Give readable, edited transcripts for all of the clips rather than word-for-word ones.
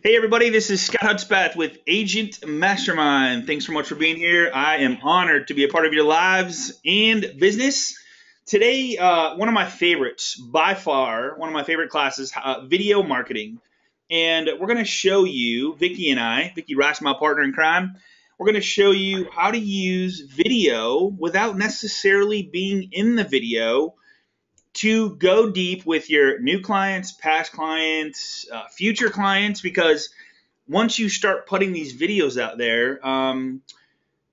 Hey everybody, this is Scott Hudspeth with Agent Mastermind. Thanks so much for being here. I am honored to be a part of your lives and business. Today, one of my favorites, by far, one of my favorite classes, video marketing. And we're going to show you, Vicky Rice, my partner in crime, we're going to show you how to use video without necessarily being in the video to go deep with your new clients, past clients, future clients, because once you start putting these videos out there,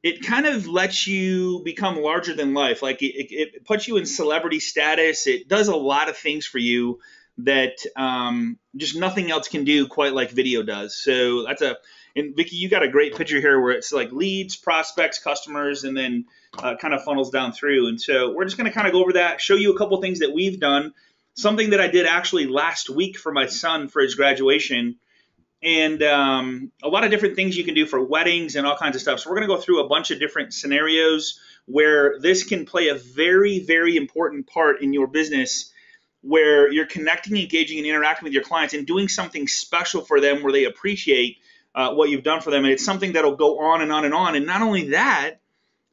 it kind of lets you become larger than life. Like it puts you in celebrity status. It does a lot of things for you that just nothing else can do quite like video does. So and Vicky, you got a great picture here where it's like leads, prospects, customers, and then kind of funnels down through. And so we're just going to kind of go over that, show you a couple things that we've done, something that I did actually last week for my son for his graduation, and a lot of different things you can do for weddings and all kinds of stuff. So we're going to go through a bunch of different scenarios where this can play a very, very important part in your business, where you're connecting, engaging, and interacting with your clients and doing something special for them where they appreciate what you've done for them. And it's something that'll go on and on and on. And not only that,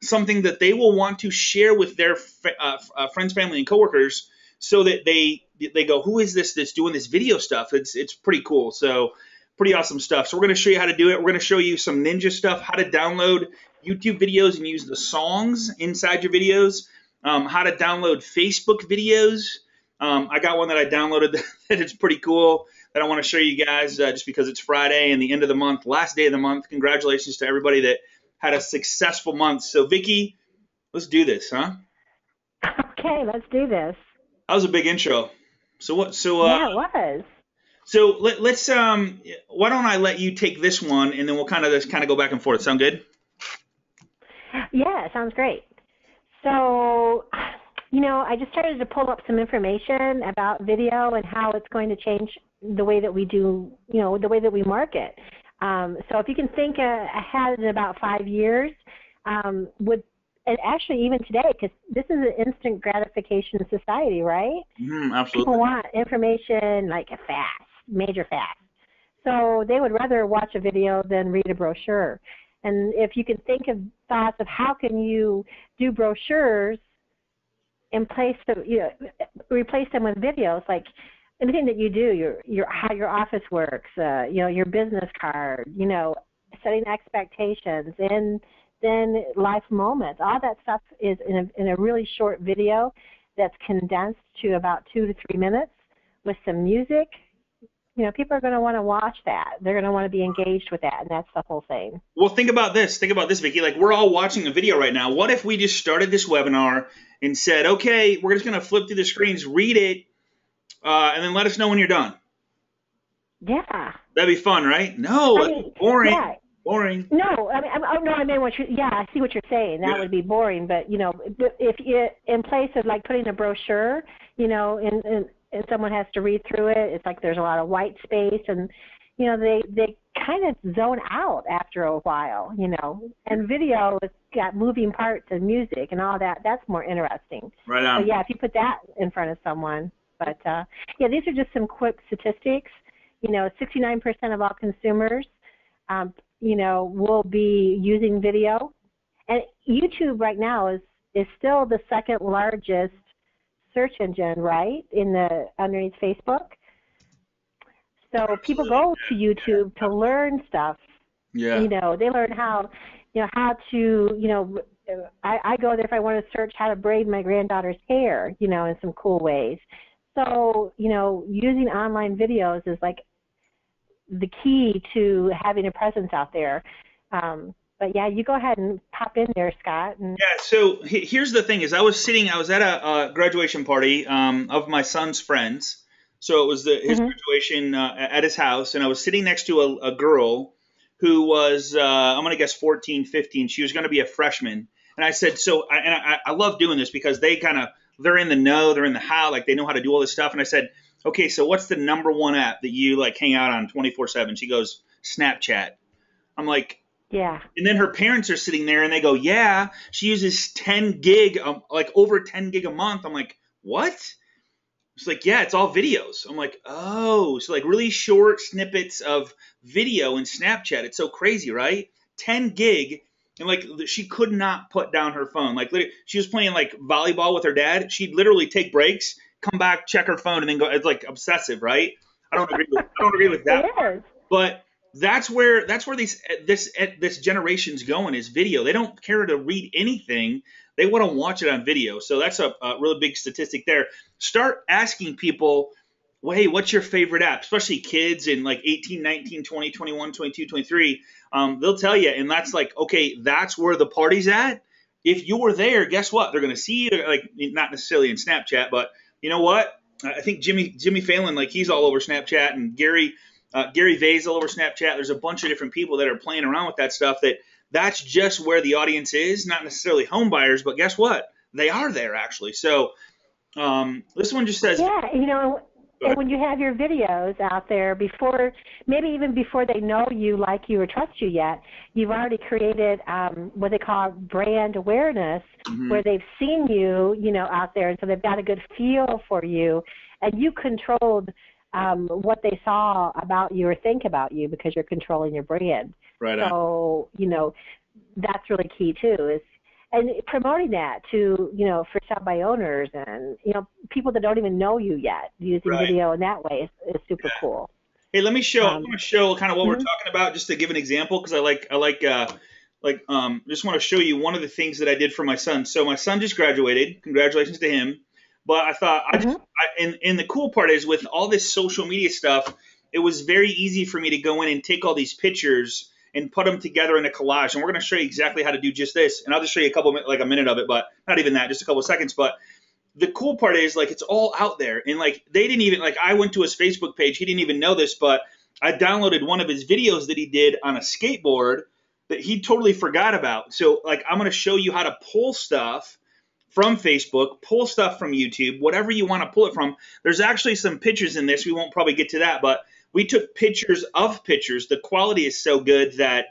something that they will want to share with their friends, family, and coworkers, so that they go, who is this that's doing this video stuff? It's pretty cool. So pretty awesome stuff. So we're going to show you how to do it. We're going to show you some ninja stuff, how to download YouTube videos and use the songs inside your videos, how to download Facebook videos. I got one that I downloaded that is pretty cool that I want to show you guys just because it's Friday and the end of the month, last day of the month. Congratulations to everybody that had a successful month. So Vicky, let's do this, huh? Okay, let's do this. That was a big intro. So what? Yeah, it was. So let's why don't I let you take this one and then we'll kind of go back and forth. Sound good? Yeah, sounds great. So, I just started to pull up some information about video and how it's going to change the way that we do, the way that we market. So if you can think ahead in about 5 years, and actually even today, because this is an instant gratification society, right? Absolutely. People want information like fast, major fast. So they would rather watch a video than read a brochure. And if you can think of thoughts of how can you do brochures in place of, replace them with videos, like anything that you do, how your office works, your business card, setting expectations, and then life moments. All that stuff is in a really short video that's condensed to about 2 to 3 minutes with some music. People are going to want to watch that. They're going to want to be engaged with that, and that's the whole thing. Well, think about this. Think about this, Vicky. Like, we're all watching a video right now. What if we just started this webinar and said, okay, we're just going to flip through the screens, read it, and then let us know when you're done? Yeah. That'd be fun, right? No, boring. Yeah. Boring. No, I mean I see what you're saying. That would be boring, but if you, in place of like putting a brochure, and someone has to read through it, it's like there's a lot of white space, and they kind of zone out after a while, And video has got moving parts and music and all that. That's more interesting. Right on. So yeah, if you put that in front of someone, but these are just some quick statistics. 69% of all consumers will be using video. And YouTube right now is still the second largest search engine, right, underneath Facebook. So people go to YouTube to learn stuff. Yeah. They learn how to, I go there if I want to search how to braid my granddaughter's hair, in some cool ways. So, using online videos is like the key to having a presence out there. But yeah, you go ahead and pop in there, Scott. Yeah. So here's the thing: is I was at a graduation party of my son's friends. So it was his graduation at his house, and I was sitting next to a girl who was I'm gonna guess 14, 15. She was gonna be a freshman, and I said, I love doing this because they're in the know, they're in the how, like they know how to do all this stuff. And I said, okay, so what's the number one app that you like hang out on 24/7? She goes, Snapchat. I'm like, yeah. And then her parents are sitting there and they go, yeah, she uses 10 gig, like over 10 gig a month. I'm like, what? It's like, yeah, it's all videos. I'm like, oh, so like really short snippets of video in Snapchat. It's so crazy, right? 10 gig. And like she could not put down her phone. Like literally, she was playing like volleyball with her dad. She'd literally take breaks, come back, check her phone, and then go. It's like obsessive, right? I don't agree with that part. It is. But that's where this generation's going is video. They don't care to read anything. They want to watch it on video. So that's a really big statistic there. Start asking people, well, hey, what's your favorite app? Especially kids in like 18, 19, 20, 21, 22, 23. They'll tell you. And that's like, okay, that's where the party's at. If you were there, guess what? They're going to see you, like not necessarily in Snapchat, but you know what? I think Jimmy Fallon, like he's all over Snapchat, and Gary Vay's all over Snapchat. There's a bunch of different people that are playing around with that stuff. That's just where the audience is, not necessarily home buyers, but guess what? They are there actually. So this one just says, Yeah, and when you have your videos out there before, maybe even before they know you, like you, or trust you yet, you've already created what they call brand awareness, where they've seen you, out there, and so they've got a good feel for you, and you controlled what they saw about you or think about you because you're controlling your brand. Right on. So, that's really key too, and promoting that to, for sale by owners and, people that don't even know you yet, using video in that way is super cool. Hey, let me show. I'm going to show kind of what we're talking about, just to give an example, because just want to show you one of the things that I did for my son. So my son just graduated. Congratulations to him. But I thought, and the cool part is with all this social media stuff, it was very easy for me to go in and take all these pictures and put them together in a collage. And we're going to show you exactly how to do just this. And I'll just show you a minute of it, but not even that, just a couple of seconds. But the cool part is, like, it's all out there. And like, they didn't even, like, I went to his Facebook page. He didn't even know this, but I downloaded one of his videos that he did on a skateboard that he totally forgot about. So like, I'm going to show you how to pull stuff from Facebook, pull stuff from YouTube, whatever you want to pull it from. There's actually some pictures in this. We won't probably get to that, but we took pictures of pictures. The quality is so good that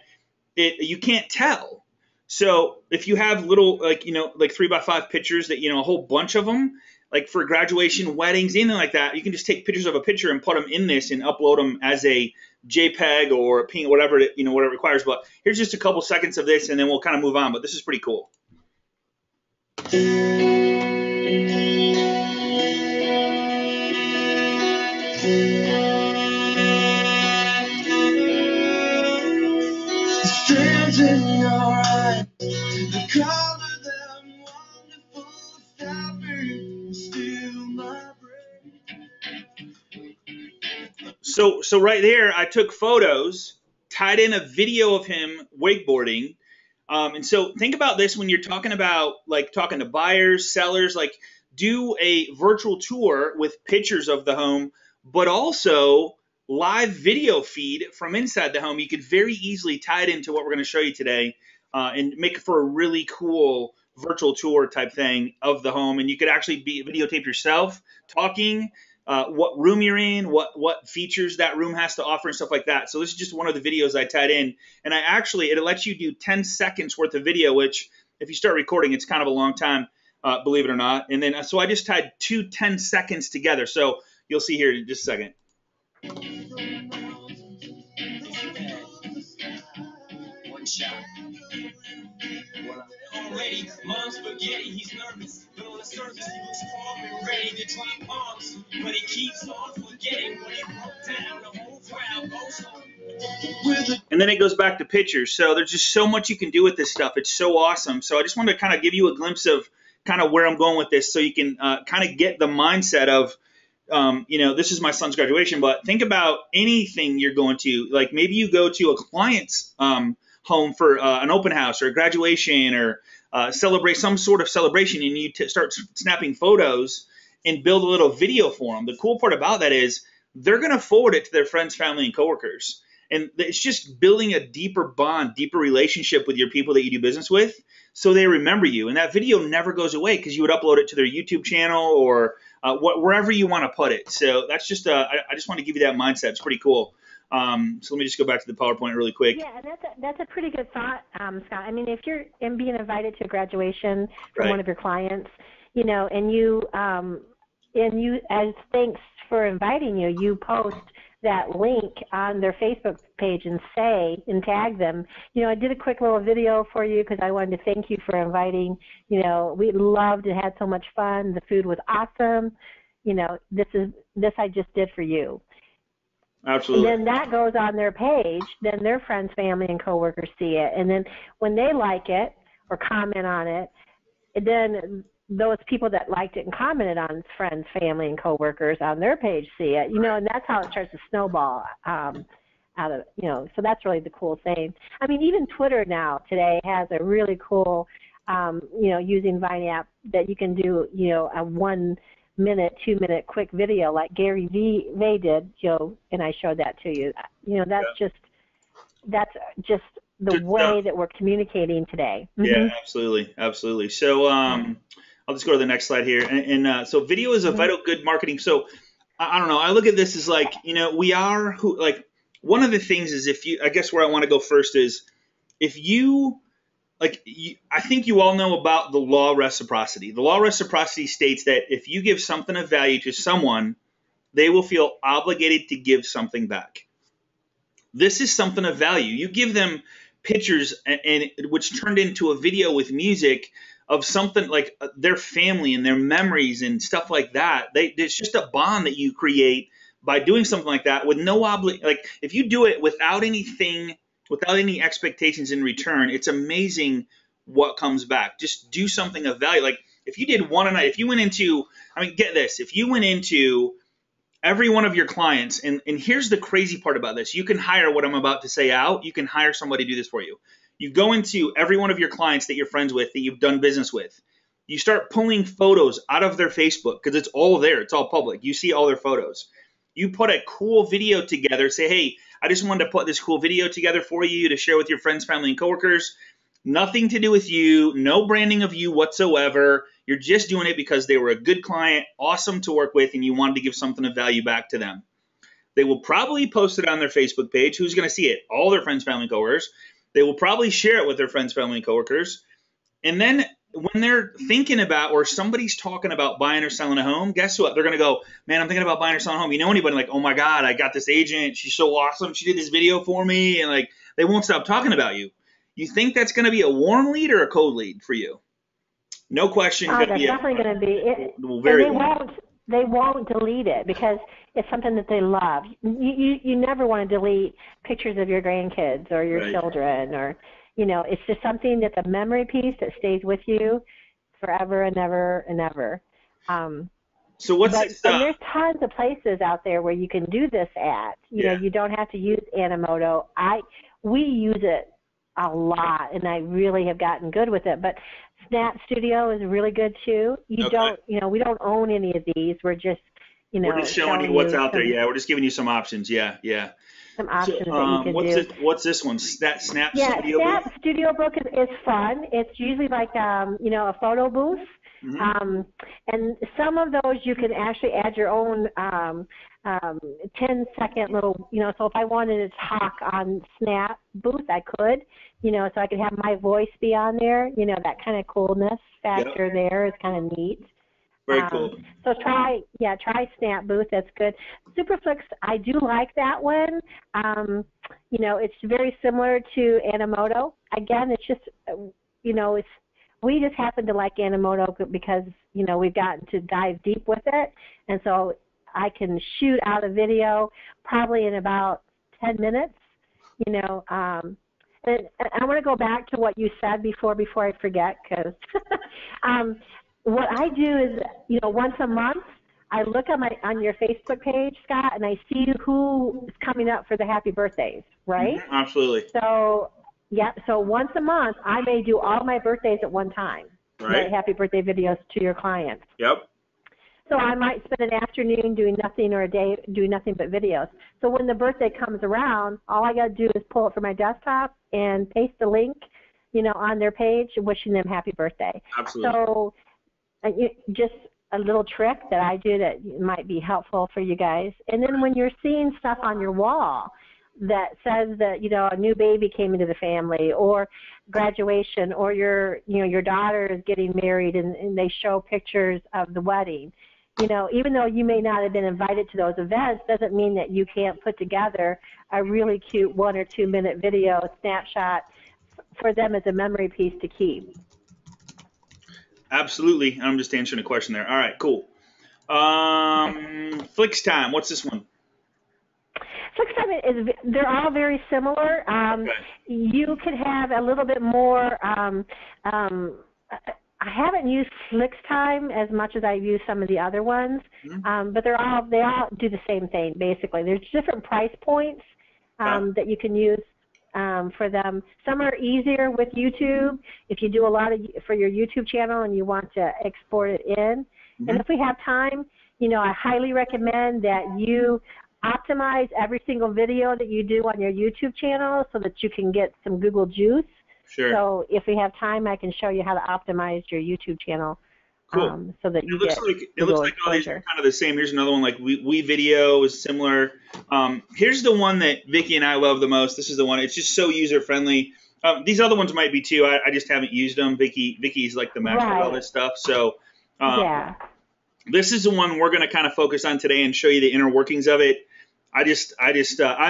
you can't tell. So if you have little, like 3x5 pictures that, a whole bunch of them, like for graduation, weddings, anything like that, you can just take pictures of a picture and put them in this and upload them as a JPEG or a PNG, whatever it requires. But here's just a couple seconds of this, and then we'll kind of move on. But this is pretty cool. Strands in your eyes, the color of them wonderful fabric, steal my brain. So right there, I took photos, tied in a video of him wakeboarding. And so think about this when you're talking to buyers, sellers, like do a virtual tour with pictures of the home, but also live video feed from inside the home. You could very easily tie it into what we're going to show you today and make it for a really cool virtual tour type thing of the home. And you could actually videotape yourself talking, what room you're in, what features that room has to offer and stuff like that. So this is just one of the videos I tied in. And it lets you do 10 seconds worth of video, which if you start recording, it's kind of a long time, believe it or not. And then, so I just tied 10 seconds together. So you'll see here in just a second. One shot. Already, mom's spaghetti, he's nervous, but on the surface he looks calm and ready to drop bombs. But he keeps on forgetting when he broke down, the whole crowd goes on. And then it goes back to pictures. So there's just so much you can do with this stuff. It's so awesome. So I just wanted to kind of give you a glimpse of kind of where I'm going with this, so you can kind of get the mindset of, this is my son's graduation, but think about anything you're going to. Like maybe you go to a client's home for an open house or a graduation or celebrate some sort of celebration, and you start snapping photos and build a little video for them. The cool part about that is they're going to forward it to their friends, family, and coworkers. And it's just building a deeper bond, deeper relationship with your people that you do business with, so they remember you. And that video never goes away because you would upload it to their YouTube channel or wherever you want to put it. So that's just I just want to give you that mindset. It's pretty cool. So let me just go back to the PowerPoint really quick. Yeah, that's a pretty good thought, Scott. I mean, if you're being invited to a graduation from one of your clients, and you and you, as thanks for inviting you, you post that link on their Facebook page and tag them, I did a quick little video for you because I wanted to thank you for inviting. We loved and had so much fun. The food was awesome. This I just did for you. Absolutely. And then that goes on their page. Then their friends, family, and coworkers see it. And then when they like it or comment on it, then those people that liked it and commented on friends, family, and coworkers on their page see it. And that's how it starts to snowball out of, so that's really the cool thing. I mean, even Twitter now today has a really cool, using Vine app that you can do, a 1 minute, 2 minute quick video like Gary Vee did, and I showed that to you. That's just the way that we're communicating today. Yeah, absolutely. So I'll just go to the next slide here. And so video is a vital good marketing. So I don't know. I look at this as like, we are who, like, one of the things is I guess where I want to go first is if you, I think you all know about the law of reciprocity. The law of reciprocity states that if you give something of value to someone, they will feel obligated to give something back. This is something of value. You give them pictures and which turned into a video with music of something like their family and their memories and stuff like that. It's just a bond that you create by doing something like that with no like if you do it without any expectations in return, it's amazing what comes back. Just do something of value. Like if you did one a night, if you went into, get this, if you went into every one of your clients, and here's the crazy part about this, you can hire what I'm about to say out, you can hire somebody to do this for you. You go into every one of your clients that you're friends with, that you've done business with. You start pulling photos out of their Facebook because it's all there. It's all public. You see all their photos. You put a cool video together. Say, hey, I just wanted to put this cool video together for you to share with your friends, family, and coworkers. Nothing to do with you. No branding of you whatsoever. You're just doing it because they were a good client, awesome to work with, and you wanted to give something of value back to them. They will probably post it on their Facebook page. Who's going to see it? All their friends, family, and coworkers. They will probably share it with their friends, family, and coworkers. And then when they're thinking about, or somebody's talking about buying or selling a home, guess what? They're going to go, man, I'm thinking about buying or selling a home. You know anybody like, oh my God, I got this agent. She's so awesome. She did this video for me. And like, they won't stop talking about you. You think that's going to be a warm lead or a cold lead for you? No question. Oh, that's definitely going to be it. They won't delete it because it's something that they love. You never want to delete pictures of your grandkids or your children, or it's just something that's a memory piece that stays with you forever and ever and ever. So what's and there's tons of places out there where you can do this at. You know, you don't have to use Animoto. We use it a lot, and I really have gotten good with it. But Snap Studio is really good too. We don't own any of these. We're just, we're just showing you what's out there. Yeah, we're just giving you some options. Yeah. Some options that you can do. What's this one? Snap Studio Snap Studio Book is fun. It's usually like a photo booth. Mm-hmm. And some of those you can actually add your own 10-second little, so if I wanted to talk on Snap Booth, I could, so I could have my voice be on there, that kind of coolness factor there is kind of neat. Very cool. So try Snap Booth. That's good. Superflix, I do like that one. It's very similar to Animoto. Again, it's just, we just happen to like Animoto because, we've gotten to dive deep with it. And so I can shoot out a video probably in about 10 minutes, And I want to go back to what you said before I forget, because what I do is, once a month, I look on your Facebook page, Scott, and I see who is coming up for the happy birthdays, right? Mm-hmm, absolutely. So once a month, I may do all my birthdays at one time. Right. Happy birthday videos to your clients. Yep. So I might spend an afternoon doing nothing or a day doing nothing but videos. So when the birthday comes around, all I got to do is pull it from my desktop and paste the link, on their page, wishing them happy birthday. Absolutely. So just a little trick that I do that might be helpful for you guys. And then when you're seeing stuff on your wall that says that, a new baby came into the family, or graduation, or your daughter is getting married and they show pictures of the wedding, you know, even though you may not have been invited to those events, doesn't mean that you can't put together a really cute 1 or 2 minute video snapshot for them as a memory piece to keep. Absolutely. I'm just answering a question there. All right, cool. FlixTime, what's this one? FlixTime they're all very similar. Okay. You could have a little bit more. I haven't used FlixTime as much as I've used some of the other ones, but they all do the same thing basically. There's different price points that you can use for them. Some are easier with YouTube if you do a lot for your YouTube channel and you want to export it in. And if we have time, you know, I highly recommend that you optimize every single video that you do on your YouTube channel so that you can get some Google juice. Sure. So if we have time, I can show you how to optimize your YouTube channel. Cool. So that you get it looks like all these are kind of the same. Here's another one like WeVideo is similar. Here's the one that Vicki and I love the most. This is the one. It's just so user friendly. These other ones might be too. I just haven't used them. Vicki's like the master of all this stuff. So yeah. This is the one we're going to kind of focus on today and show you the inner workings of it. I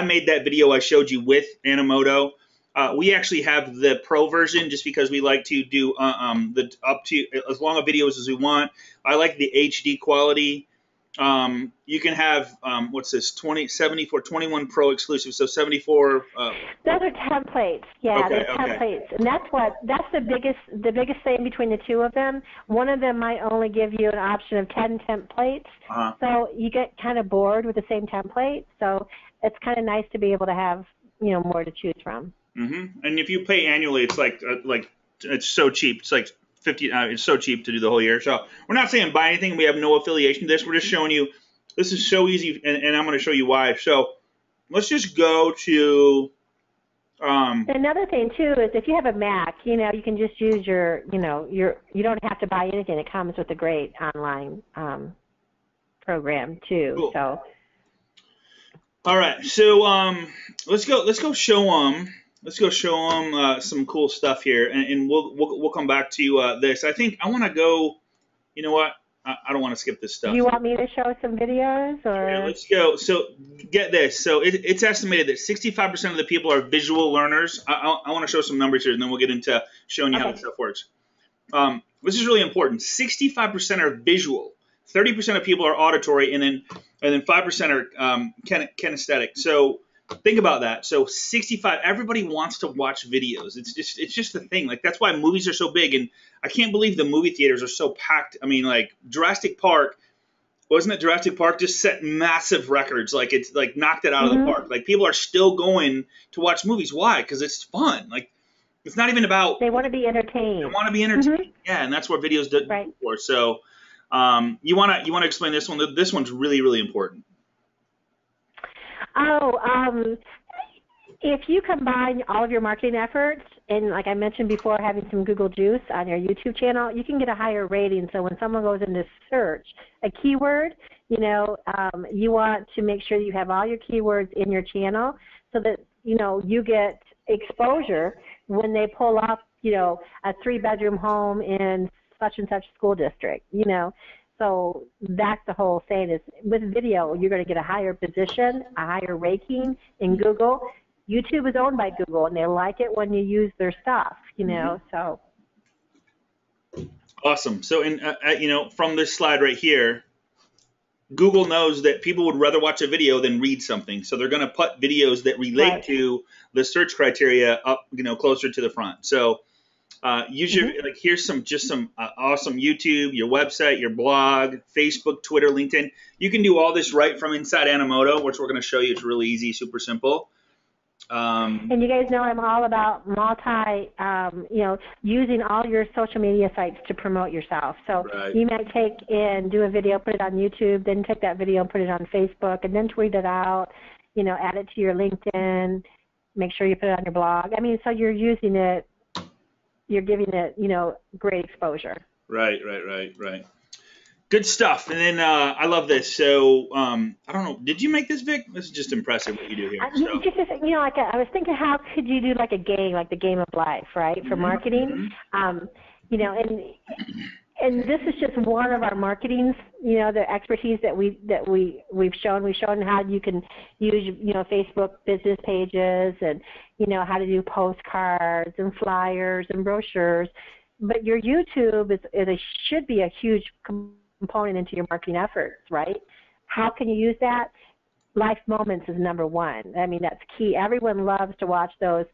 made that video I showed you with Animoto. We actually have the pro version just because we like to do the up to as long of videos as we want. I like the HD quality. You can have what's this 74 21 Pro exclusive, so 74. Those are templates. Yeah, they're templates, and that's the biggest thing between the two of them. One of them might only give you an option of 10 templates, so you get kind of bored with the same template. So it's kind of nice to be able to have more to choose from. And if you pay annually, it's like it's so cheap. It's like 50. It's so cheap to do the whole year. So we're not saying buy anything. We have no affiliation to this. We're just showing you this is so easy, and I'm going to show you why. So let's just go to. Another thing too is if you have a Mac, you can just use your you don't have to buy anything. It comes with a great online program too. Cool. So. All right. So let's go show them. Let's go show them some cool stuff here, and we'll come back to this. I think I want to go. You know what? I don't want to skip this stuff. You want me to show some videos, or? Yeah, let's go. So get this. So it's estimated that 65% of the people are visual learners. I want to show some numbers here, and then we'll get into showing you how this stuff works. This is really important. 65% are visual. 30% of people are auditory, and then 5% are kinesthetic. So think about that. So 65. Everybody wants to watch videos. It's just the thing. Like that's why movies are so big, and I can't believe the movie theaters are so packed. I mean, like Jurassic Park, wasn't it? Jurassic Park just set massive records. Like it's like knocked it out of the park. Like people are still going to watch movies. Why? Because it's fun. Like it's not even about. They want to be entertained. They want to be entertained. Yeah, and that's what videos do for. So. You want to explain this one? This one's really, really important. If you combine all of your marketing efforts and, like I mentioned before, having some Google Juice on your YouTube channel, you can get a higher rating. So when someone goes into search a keyword, you want to make sure you have all your keywords in your channel so that you get exposure when they pull up a 3-bedroom home in such and such school district, So that's the whole thing is with video, you're going to get a higher position, a higher ranking in Google. YouTube is owned by Google, and they like it when you use their stuff, so. Awesome. So, from this slide right here, Google knows that people would rather watch a video than read something. So they're going to put videos that relate to the search criteria up, closer to the front. So, use your here's some awesome YouTube, your website, your blog, Facebook, Twitter, LinkedIn. You can do all this right from inside Animoto, which we're going to show you. It's really easy, super simple. And you guys know I'm all about using all your social media sites to promote yourself. So you might take and do a video, put it on YouTube, then take that video and put it on Facebook, and then tweet it out. Add it to your LinkedIn. Make sure you put it on your blog. I mean, so you're using it. You're giving it, great exposure. Right. Good stuff. And then I love this. So I don't know. Did you make this, Vic? This is just impressive what you do here. I was thinking, how could you do like a game, like the game of life, right, for marketing? And And this is just one of our marketing, the expertise that we've shown. We've shown how you can use, Facebook business pages and, how to do postcards and flyers and brochures. But your YouTube should be a huge component into your marketing efforts, right? How can you use that? Life Moments is number one. I mean, that's key. Everyone loves to watch those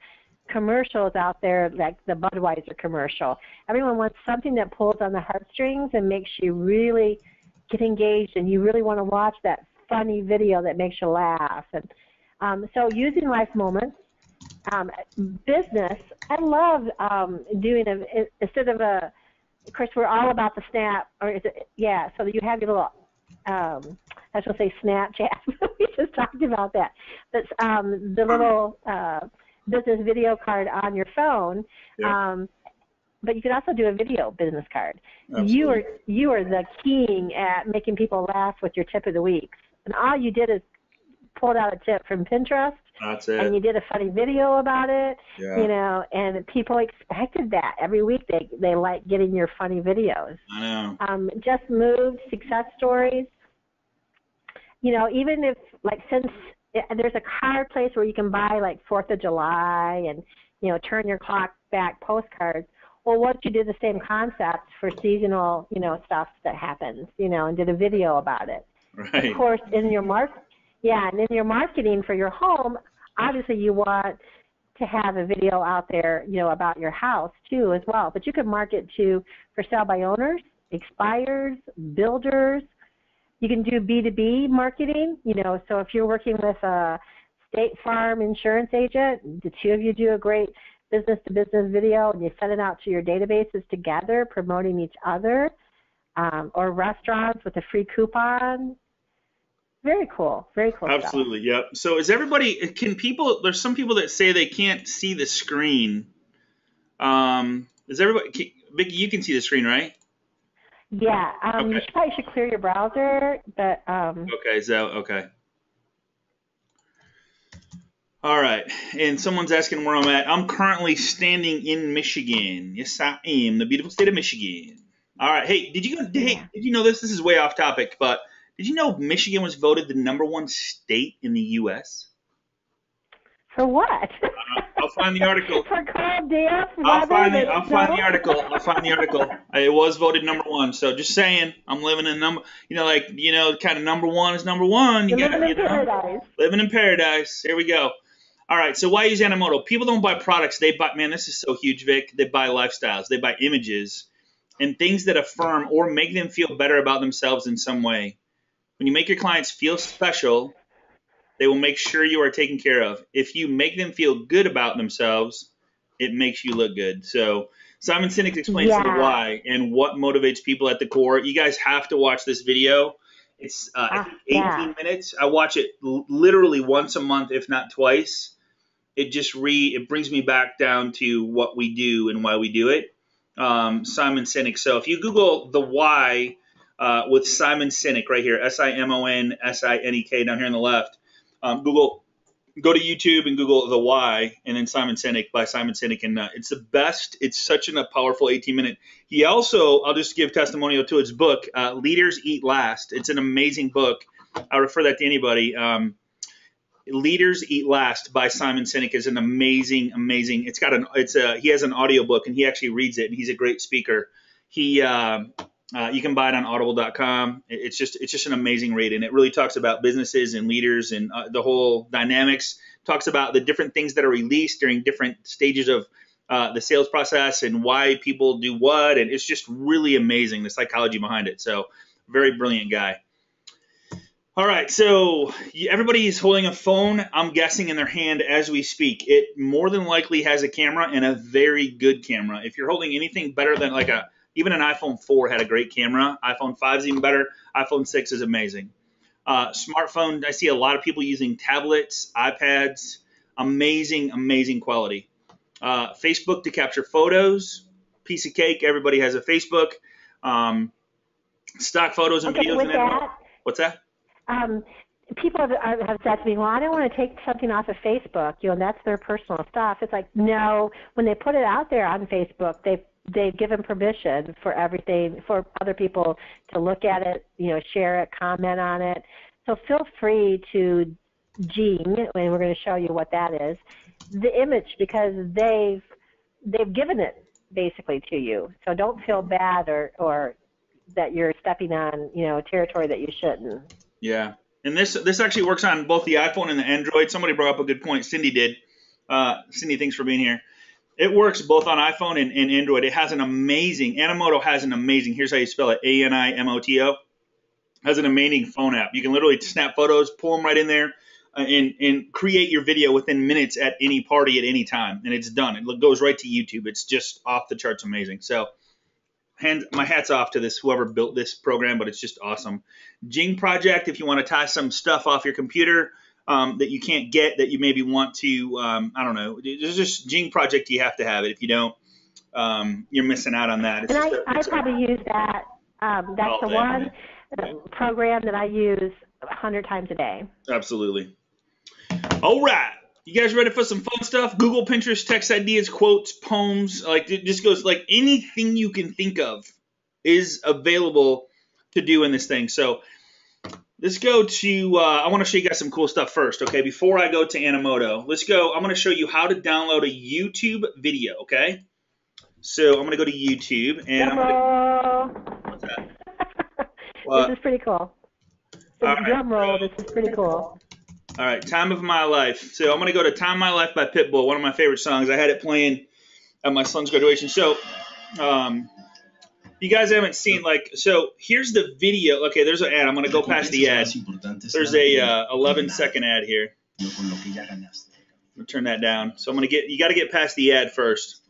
commercials out there, like the Budweiser commercial. Everyone wants something that pulls on the heartstrings and makes you really get engaged, and you really want to watch that funny video that makes you laugh. And so using Life Moments. Business, I love doing instead of of course we're all about the Snap, or is it, yeah, so you have your little, I was going to say Snapchat, we just talked about that, but the little business video card on your phone, but you can also do a video business card. Absolutely. You are the king at making people laugh with your tip of the week, and all you did is pulled out a tip from Pinterest. That's it. And you did a funny video about it, Yeah. and people expected that. Every week they like getting your funny videos. I know. Just moved, success stories. Even if, since there's a card place where you can buy, 4th of July and, turn your clock back postcards. Well, what if you did the same concept for seasonal, stuff that happens, and did a video about it? Right. Of course, and in your marketing for your home, obviously you want to have a video out there, about your house too as well. But you can market for sale by owners, expires, builders. You can do B2B marketing, so if you're working with a State Farm insurance agent, the two of you do a great business-to-business video and you send it out to your databases together, promoting each other, or restaurants with a free coupon. Very cool Absolutely, yep. So there's some people that say they can't see the screen. Vicki, you can see the screen, right? Yeah, Okay. You probably should clear your browser, but... Okay, okay. All right, and someone's asking where I'm at. I'm currently standing in Michigan. Yes, I am, the beautiful state of Michigan. All right, hey, did you know this? This is way off topic, but did you know Michigan was voted the #1 state in the U.S.? For what? I'll find the article. For cold damp I'll find the article. It was voted #1. So just saying, I'm living in kind of #1 is #1. You got, living in paradise. Living in paradise. Here we go. All right. So why use Animoto? People don't buy products. They buy. Man, this is so huge, Vic. They buy lifestyles. They buy images and things that affirm or make them feel better about themselves in some way. When you make your clients feel special, they will make sure you are taken care of. If you make them feel good about themselves, it makes you look good. So Simon Sinek explains the why and what motivates people at the core. You guys have to watch this video. It's 18 minutes. I watch it literally once a month, if not twice. It brings me back down to what we do and why we do it. Simon Sinek. So if you Google the why with Simon Sinek right here, SIMONSINEK down here on the left, go to YouTube and Google the why and then Simon Sinek by Simon Sinek, and it's the best. It's such a powerful 18-minute. He also, I'll just give testimonial to his book, Leaders Eat Last. It's an amazing book. I refer that to anybody. Leaders Eat Last by Simon Sinek is an amazing. He has an audio book and he actually reads it, and he's a great speaker. You can buy it on audible.com. It's just an amazing read, and it really talks about businesses and leaders and the whole dynamics. Talks about the different things that are released during different stages of the sales process and why people do what, and it's just really amazing, the psychology behind it. So very brilliant guy. All right, so everybody is holding a phone, I'm guessing, in their hand as we speak. It more than likely has a camera, and a very good camera. If you're holding anything better than even an iPhone 4 had a great camera. iPhone 5 is even better. iPhone 6 is amazing. Smartphone, I see a lot of people using tablets, iPads. Amazing quality. Facebook to capture photos. Piece of cake. Everybody has a Facebook. Stock photos and videos. With that, what's that? People have said to me, well, I don't want to take something off of Facebook. That's their personal stuff. It's like, no, when they put it out there on Facebook, they've given permission for everything, for other people to look at it, share it, comment on it. So feel free to Jing, and we're going to show you what that is, the image, because they've given it basically to you. So don't feel bad or that you're stepping on territory that you shouldn't. Yeah, and this actually works on both the iPhone and the Android. Somebody brought up a good point. Cindy did. Cindy, thanks for being here. It works both on iPhone and Android. It has an amazing, Animoto has an amazing, here's how you spell it, Animoto, has an amazing phone app. You can literally snap photos, pull them right in there, and create your video within minutes at any party at any time, and it's done. It goes right to YouTube. It's just off the charts amazing. So my hat's off to this, whoever built this program, but it's just awesome. Jing Project, if you want to tie some stuff off your computer that you can't get, that you maybe want to, I don't know, there's just Jing Project, you have to have it. If you don't, you're missing out on that. I probably use that. That's the one program that I use 100 times a day. Absolutely. All right. You guys ready for some fun stuff? Google, Pinterest, text ideas, quotes, poems. Like, it just goes, like, anything you can think of is available to do in this thing. So let's go to, I want to show you guys some cool stuff first, okay? Before I go to Animoto, let's go. I'm going to show you how to download a YouTube video, okay? So I'm going to go to YouTube, and I'm going to, what's that? This is pretty cool. Drum roll, this is pretty cool. All right, Time of My Life. So I'm going to go to Time of My Life by Pitbull, one of my favorite songs. I had it playing at my son's graduation. So you guys haven't seen, like, so here's the video. Okay, there's an ad. I'm going to go past the ad. There's a 11-second ad here. I'm going to turn that down. So you got to get past the ad first.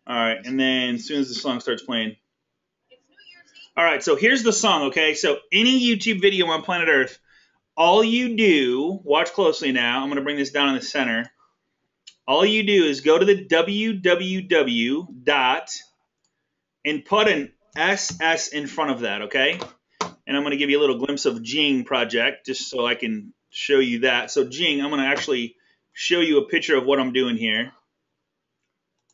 All right, and then as soon as the song starts playing. All right, so here's the song, okay? So any YouTube video on planet Earth, all you do, watch closely now, I'm going to bring this down in the center. All you do is go to the www dot and put an SS in front of that, okay? And I'm going to give you a little glimpse of Jing Project just so I can show you that. So Jing, I'm going to actually show you a picture of what I'm doing here.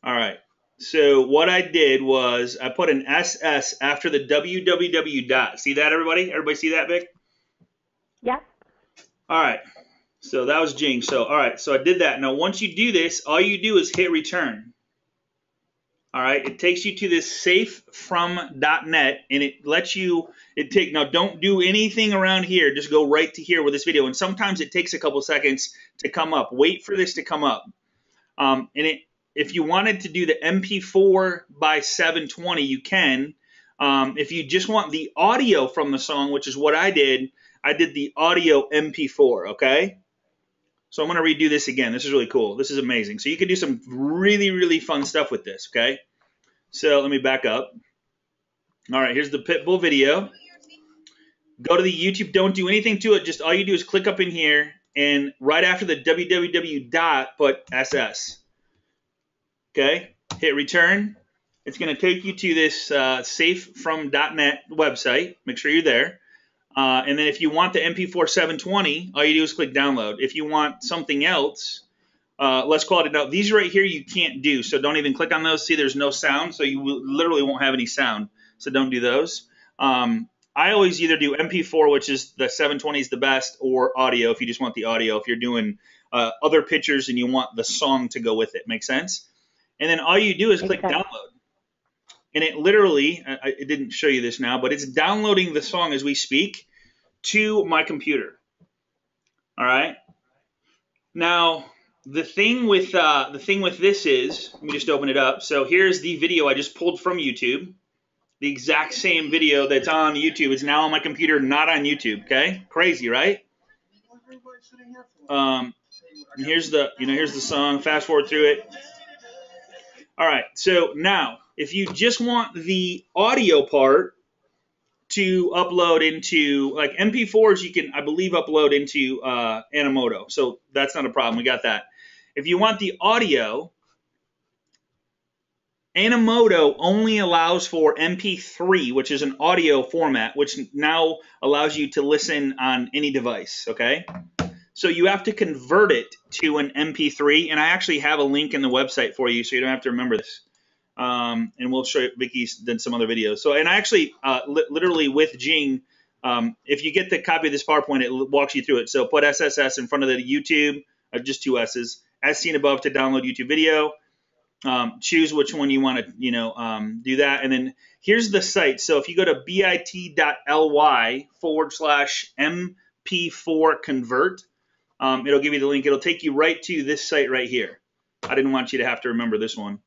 All right. So what I did was I put an SS after the www dot. See that, everybody? Everybody see that, Vic? Yeah. All right. So that was Jing. So, all right. So I did that. Now, once you do this, all you do is hit return. All right. It takes you to this safefrom.net, and it lets you now don't do anything around here. Just go right to here with this video. And sometimes it takes a couple seconds to come up. Wait for this to come up. If you wanted to do the MP4 by 720, you can. If you just want the audio from the song, which is what I did the audio MP4, okay? So I'm going to redo this again. This is really cool. This is amazing. So you can do some really, really fun stuff with this, okay? So let me back up. All right, here's the Pitbull video. Go to the YouTube. Don't do anything to it. Just all you do is click up in here, and right after the www dot, put SS. Okay, hit return. It's going to take you to this safefrom.net website. Make sure you're there. And then if you want the MP4 720, all you do is click download. If you want something else, let's call it now. These right here you can't do, so don't even click on those. See, there's no sound, so you literally won't have any sound. So don't do those. I always either do MP4, which is the 720 is the best, or audio if you just want the audio. If you're doing other pictures and you want the song to go with it. Make sense? And then all you do is click download. And it literally, it didn't show you this now, but it's downloading the song as we speak to my computer. All right. Now, the thing with this is, let me just open it up. So here's the video I just pulled from YouTube. The exact same video that's on YouTube is now on my computer, not on YouTube. Okay, crazy, right? And here's the song. Fast forward through it. All right, so now if you just want the audio part to upload into, like, MP4s, you can, I believe, upload into Animoto. So that's not a problem. We got that. If you want the audio, Animoto only allows for MP3, which is an audio format, which now allows you to listen on any device, okay? So you have to convert it to an MP3, and I actually have a link in the website for you, so you don't have to remember this. and we'll show you, Vicky's done some other videos. So, and I actually, literally with Jing, if you get the copy of this PowerPoint, it walks you through it. So put SSS in front of the YouTube, just 2 S's, as seen above to download YouTube video. Choose which one you want to, do that. And then here's the site. So if you go to bit.ly/MP4 convert, it'll give you the link. It'll take you right to this site right here. I didn't want you to have to remember this one.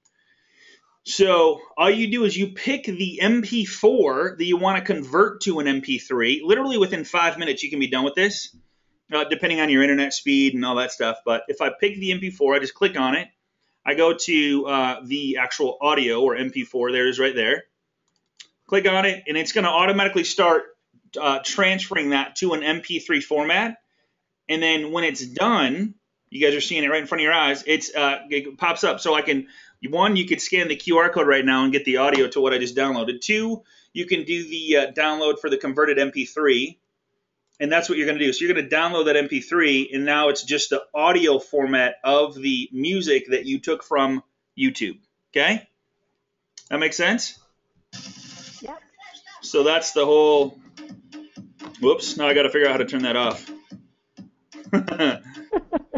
So all you do is you pick the MP4 that you want to convert to an MP3. Literally within 5 minutes, you can be done with this, depending on your internet speed and all that stuff. But if I pick the MP4, I just click on it. I go to the actual audio or MP4. There it is right there. Click on it, and it's going to automatically start transferring that to an MP3 format. And then when it's done, you guys are seeing it right in front of your eyes. It pops up. So I can, one, you could scan the QR code right now and get the audio to what I just downloaded. 2, you can do the download for the converted MP3. And that's what you're going to do. So you're going to download that MP3, and now it's just the audio format of the music that you took from YouTube. Okay? That makes sense? Yep. So that's the whole. Whoops. Now I got to figure out how to turn that off.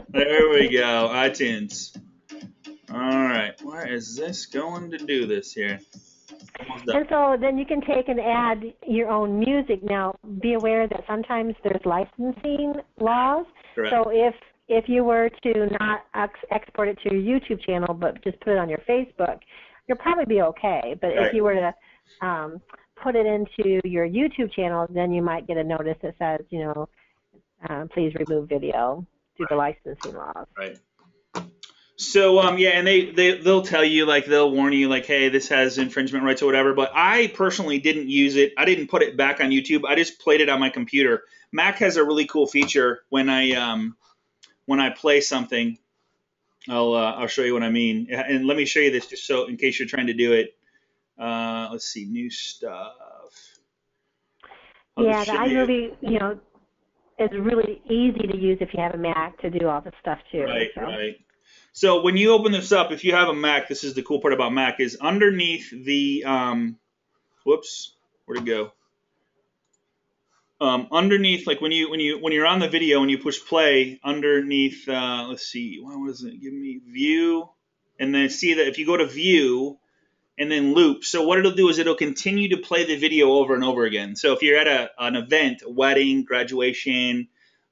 There we go. iTunes. All right. Where is this going to do this here? And so then you can take and add your own music. Now, be aware that sometimes there's licensing laws. Correct. So if you were to not export it to your YouTube channel but just put it on your Facebook, you'll probably be okay. But Right. if you were to put it into your YouTube channel, then you might get a notice that says, please remove video due to licensing laws. Right. So yeah, and they'll tell you, like, they'll warn you, like, hey, this has infringement rights or whatever. But I personally didn't use it. I didn't put it back on YouTube. I just played it on my computer. Mac has a really cool feature when I play something. I'll show you what I mean. And let me show you this just so in case you're trying to do it. Let's see, new stuff. Yeah, the iMovie, is really easy to use if you have a Mac to do all this stuff too. Right, right. So when you open this up, if you have a Mac, this is the cool part about Mac, is underneath the, whoops, where'd it go? Underneath, like when you're on the video and you push play, underneath, let's see, what was it? Give me view, and then see that if you go to view and then loop, so what it'll do is it'll continue to play the video over and over again. So if you're at an event, a wedding, graduation,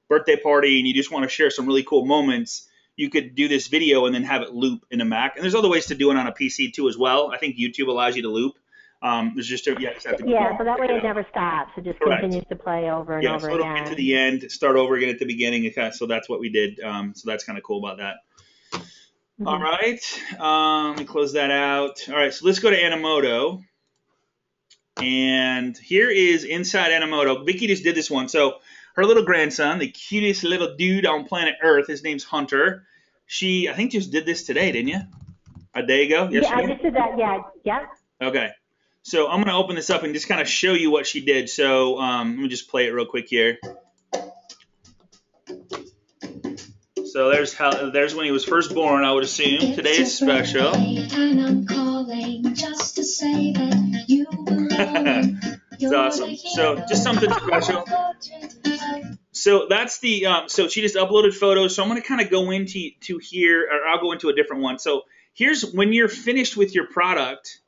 birthday party, and you just want to share some really cool moments, you could do this video and then have it loop in a Mac. And there's other ways to do it on a PC too as well. I think YouTube allows you to loop. There's just so that way it never stops. It just continues to play over and over again. Yeah, so it'll get to the end, start over again at the beginning. So that's what we did. So that's kind of cool about that. Mm-hmm. All right, let me close that out. All right, so let's go to Animoto. And here is inside Animoto. Vicky just did this one. So her little grandson, the cutest little dude on planet Earth, his name's Hunter. She, I think, just did this today, didn't you? A day ago? Yesterday? Yeah, I just did that, yeah. Okay. So I'm going to open this up and just kind of show you what she did. So let me just play it real quick here. So there's when he was first born, I would assume. Today is special. And I'm calling just to say that you belong. It's awesome. So just something special. So that's the so she just uploaded photos. So I'm going to kind of go into here, or I'll go into a different one. So here's when you're finished with your product.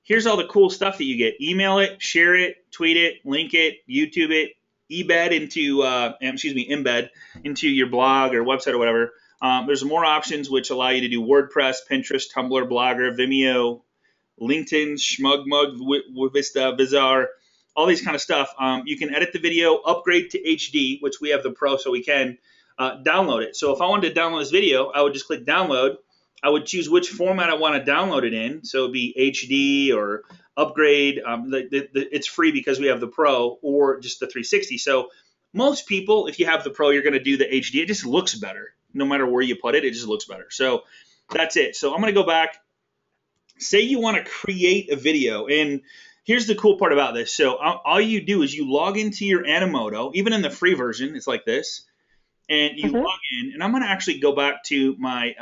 Here's all the cool stuff that you get. Email it, share it, tweet it, link it, YouTube it, embed into your blog or website or whatever. There's more options which allow you to do WordPress, Pinterest, Tumblr, Blogger, Vimeo, LinkedIn, SmugMug, Vista, Vizar, all these kind of stuff. You can edit the video, upgrade to HD, which we have the Pro, so we can download it. So if I wanted to download this video, I would just click download. I would choose which format I want to download it in. So it'd be HD or upgrade. It's free because we have the Pro, or just the 360. So most people, if you have the Pro, you're going to do the HD. It just looks better. No matter where you put it, it just looks better. So that's it. So I'm going to go back. Say you want to create a video. And here's the cool part about this. So all you do is you log into your Animoto. Even in the free version, it's like this. And you log in. And I'm going to actually go back to my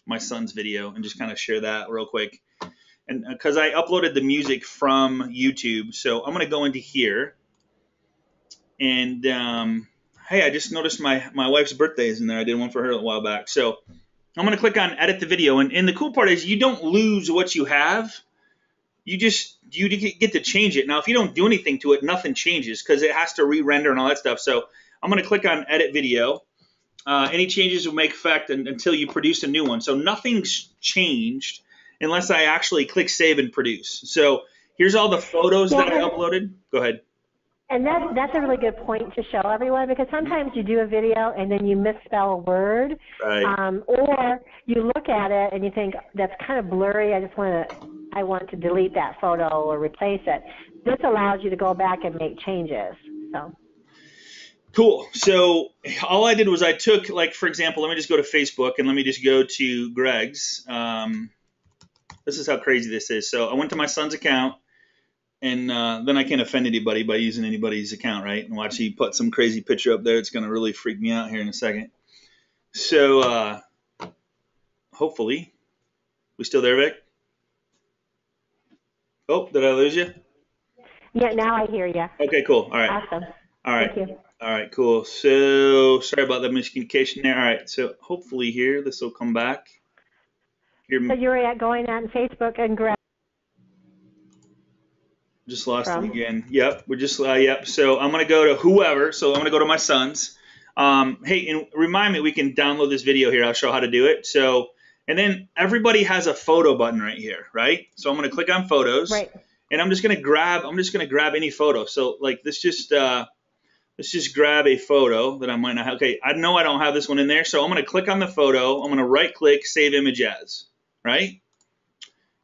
my son's video and just kind of share that real quick. and because I uploaded the music from YouTube. So I'm going to go into here, and hey, I just noticed my wife's birthday is in there. I did one for her a while back. So I'm going to click on edit the video, and the cool part is you don't lose what you have. You get to change it. Now, if you don't do anything to it, nothing changes because it has to re-render and all that stuff. So I'm going to click on edit video. Any changes will make effect until you produce a new one. So nothing's changed unless I actually click save and produce. So here's all the photos that I uploaded. Go ahead. And that's a really good point to show everyone, because sometimes you do a video and then you misspell a word, Right. Or you look at it and you think that's kind of blurry. I want to delete that photo or replace it. This allows you to go back and make changes. So. Cool. So all I did was I took, like, for example, let me just go to Facebook and let me just go to Greg's. This is how crazy this is. So I went to my son's account, and then I can't offend anybody by using anybody's account, right? And watch, he put some crazy picture up there. It's going to really freak me out here in a second. So hopefully, we still there, Vic? Oh, did I lose you? Yeah, now I hear you. Okay, cool. All right. Awesome. All right. Thank you. All right, cool. So sorry about that miscommunication there. All right, so hopefully here this will come back. So you're going on Facebook and Greg. Just lost it again. Yep, we're just yep. So I'm gonna go to whoever. So I'm gonna go to my son's. Hey, and remind me, we can download this video here. I'll show how to do it. So, and then everybody has a photo button right here, right? So I'm gonna click on photos, right? And I'm just gonna grab any photo. So like let's just grab a photo that I might not have. Okay, I know I don't have this one in there, so I'm gonna click on the photo. I'm gonna right click, save image as, right?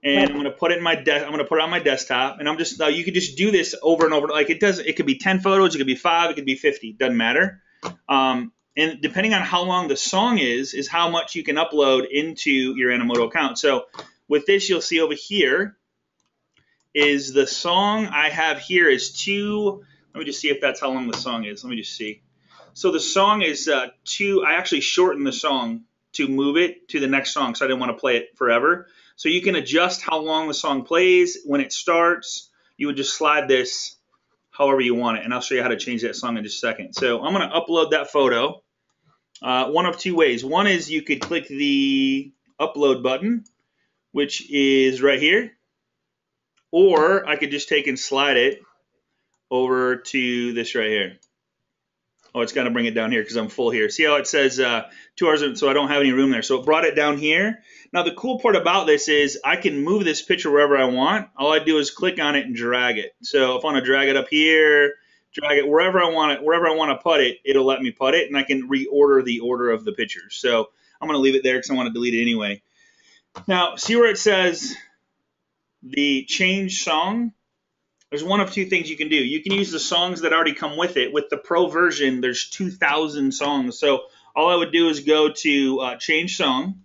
And I'm gonna put it in my I'm gonna put it on my desktop, and I'm just you could just do this over and over. Like it could be 10 photos, it could be 5, it could be 50, doesn't matter. And depending on how long the song is how much you can upload into your Animoto account. So with this, you'll see over here is the song I have here is 2. Let me just see if that's how long the song is. Let me just see. So the song is 2. I actually shortened the song to move it to the next song, so I didn't want to play it forever. So you can adjust how long the song plays. When it starts, you would just slide this however you want it, and I'll show you how to change that song in just a second. So I'm going to upload that photo one of 2 ways. One is you could click the upload button, which is right here, or I could just take and slide it over to this right here. Oh, it's got to bring it down here because I'm full here. See how it says 2 hours, so I don't have any room there. So it brought it down here. Now the cool part about this is I can move this picture wherever I want. All I do is click on it and drag it. So if I want to drag it up here, drag it wherever I want to put it, it'll let me put it, and I can reorder the order of the pictures. So I'm going to leave it there because I want to delete it anyway. Now see where it says the change song? There's one of 2 things you can do. You can use the songs that already come with it. With the Pro version, there's 2,000 songs. So all I would do is go to change song,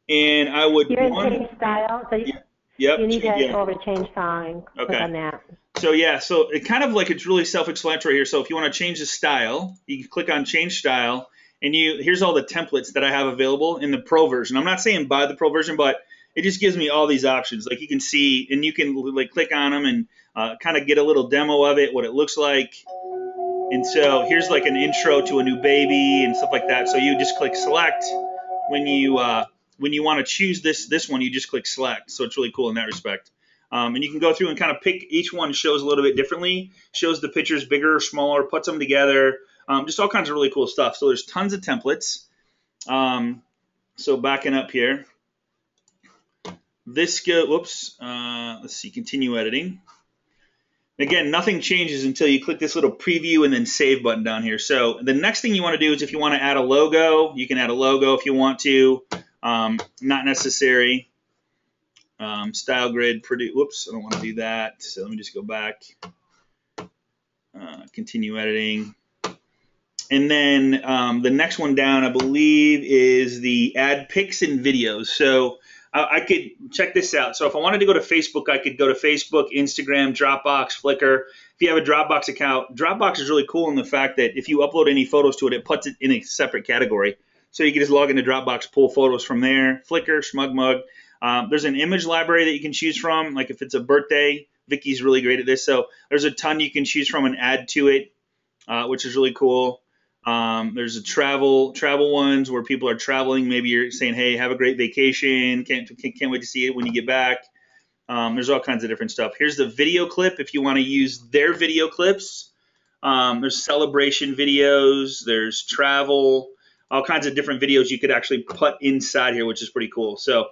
and I would. You're in change style. So you need to go over to change song. Click on that. So yeah, so it kind of like it's really self-explanatory here. So if you want to change the style, you can click on change style, and here's all the templates that I have available in the Pro version. I'm not saying buy the Pro version, but it just gives me all these options. Like you can see, and you can like click on them and kind of get a little demo of it, what it looks like. And so here's like an intro to a new baby and stuff like that. So you just click select when you want to choose this one. You just click select. So it's really cool in that respect. And you can go through and kind of pick. Each one shows a little bit differently. Shows the pictures bigger or smaller. Puts them together. Just all kinds of really cool stuff. So there's tons of templates. So backing up here. Let's see, continue editing. Again, nothing changes until you click this little preview and then save button down here. So the next thing you want to do is if you want to add a logo, you can add a logo if you want to. Not necessary. Style grid, whoops, I don't want to do that. So let me just go back. Continue editing. And then the next one down, I believe, is the add pics and videos. So I could check this out. So if I wanted to go to Facebook, I could go to Facebook, Instagram, Dropbox, Flickr. If you have a Dropbox account, Dropbox is really cool in the fact that if you upload any photos to it, it puts it in a separate category. So you can just log into Dropbox, pull photos from there. Flickr, SmugMug. There's an image library that you can choose from, like if it's a birthday. Vicky's really great at this. So there's a ton you can choose from and add to it, which is really cool. There's a travel ones where people are traveling. Maybe you're saying, hey, have a great vacation. Can't wait to see it when you get back. There's all kinds of different stuff. Here's the video clip if you want to use their video clips. There's celebration videos. There's travel. All kinds of different videos you could actually put inside here, which is pretty cool. So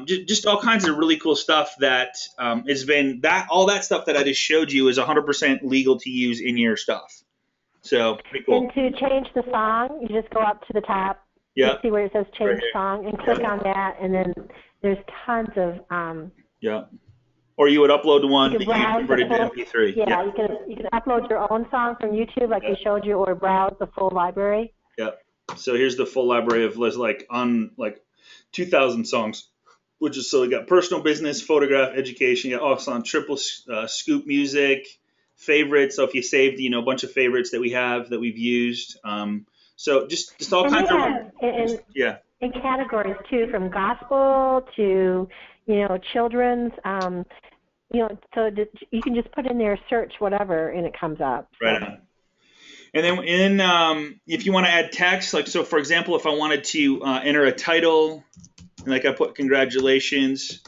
just all kinds of really cool stuff that has been all that stuff that I just showed you is 100% legal to use in your stuff. So pretty cool. And to change the song, you just go up to the top. Yeah. You see where it says change song, and click on that, and then there's tons of. Yeah. Or you would upload one that you converted to MP3. Yeah, you can upload your own song from YouTube, like we showed you, or browse the full library. Yeah. So here's the full library of like 2,000 songs, which is so we got personal, business, photograph, education. You got also on triple scoop music, favorites. So if you saved, a bunch of favorites that we have that we've used. So just all kinds of in categories too, from gospel to children's. So you can just put in there search whatever and it comes up. Right on. And then if you want to add text, like so for example, if I wanted to enter a title, like I put congratulations,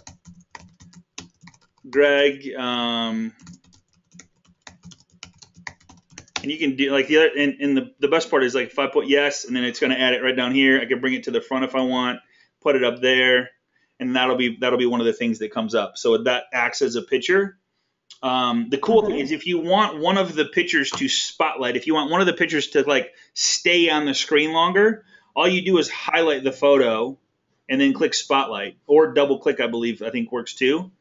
Greg, and you can do like the other, and the best part is like if I put yes, and then it's going to add it right down here. I can bring it to the front if I want, put it up there, and that'll be one of the things that comes up. So that acts as a picture. The cool thing is if you want one of the pictures to spotlight, if you want one of the pictures to like stay on the screen longer, all you do is highlight the photo and then click spotlight, or double click, I think works too.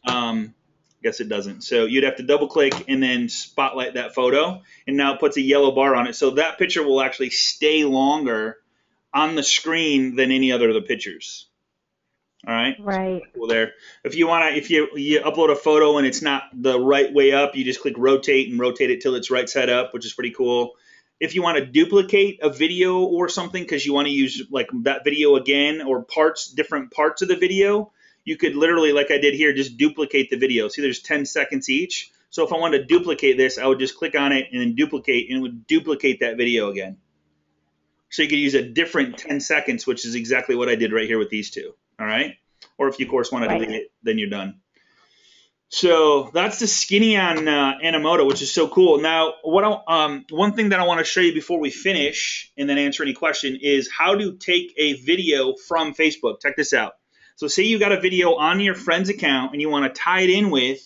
Guess it doesn't. So you'd have to double click and then spotlight that photo, and now it puts a yellow bar on it. So that picture will actually stay longer on the screen than any other of the pictures. All right. Right. So cool there. If you upload a photo and it's not the right way up, you just click rotate and rotate it till it's right side up, which is pretty cool. If you want to duplicate a video or something because you want to use like that video again or different parts of the video, you could literally, like I did here, just duplicate the video. See, there's 10 seconds each. So if I wanted to duplicate this, I would just click on it and then duplicate, and it would duplicate that video again. So you could use a different 10 seconds, which is exactly what I did right here with these two. All right. Or if you, of course, want to delete it, then you're done. So that's the skinny on Animoto, which is so cool. Now, one thing that I want to show you before we finish and then answer any question is how to take a video from Facebook. Check this out. So say you got a video on your friend's account and you want to tie it in with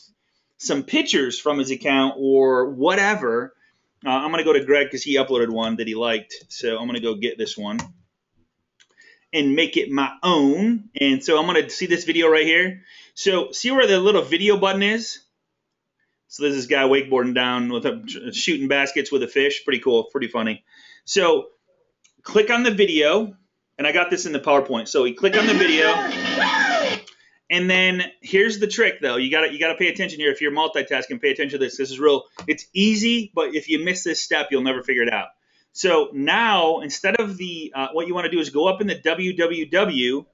some pictures from his account or whatever. I'm going to go to Greg because he uploaded one that he liked. So I'm going to go get this one and make it my own. And so I'm going to see this video right here. So see where the little video button is? So there's this guy wakeboarding down with shooting baskets with a fish. Pretty cool, pretty funny. So click on the video, and I got this in the PowerPoint. So you click on the video, and then here's the trick though. You gotta pay attention here. If you're multitasking, pay attention to this. This is real. It's easy, but if you miss this step, you'll never figure it out. So now, instead of what you want to do is go up in the www,